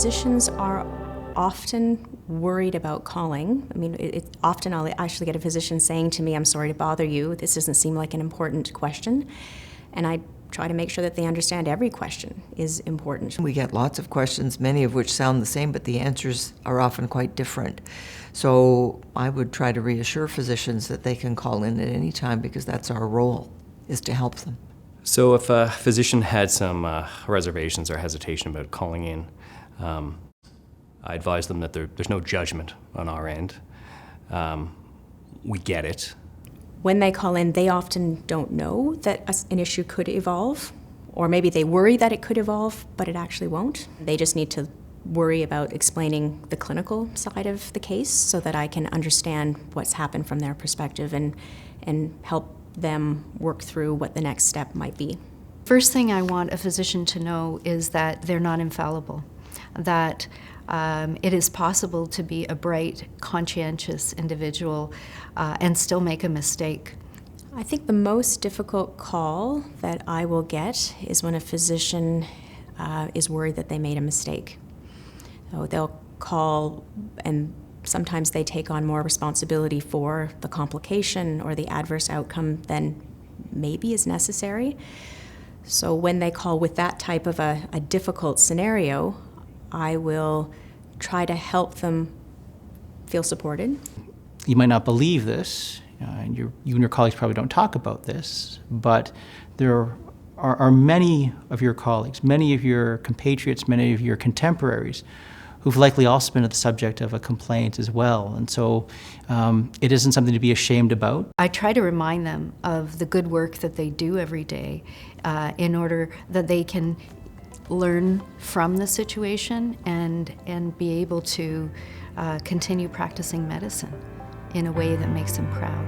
Physicians are often worried about calling. I mean, often I'll actually get a physician saying to me, "I'm sorry to bother you. This doesn't seem like an important question." And I try to make sure that they understand every question is important. We get lots of questions, many of which sound the same, but the answers are often quite different. So I would try to reassure physicians that they can call in at any time because that's our role, is to help them. So if a physician had some reservations or hesitation about calling in, I advise them that there's no judgment on our end. We get it. When they call in, they often don't know that an issue could evolve, or maybe they worry that it could evolve, but it actually won't. They just need to worry about explaining the clinical side of the case so that I can understand what's happened from their perspective and help them work through what the next step might be. First thing I want a physician to know is that they're not infallible, that it is possible to be a bright, conscientious individual and still make a mistake. I think the most difficult call that I will get is when a physician is worried that they made a mistake. So they'll call, and sometimes they take on more responsibility for the complication or the adverse outcome than maybe is necessary. So when they call with that type of a difficult scenario, I will try to help them feel supported. You might not believe this, and you and your colleagues probably don't talk about this, but there are many of your colleagues, many of your compatriots, many of your contemporaries who've likely also been the subject of a complaint as well. And so it isn't something to be ashamed about. I try to remind them of the good work that they do every day in order that they can learn from the situation and be able to continue practicing medicine in a way that makes them proud.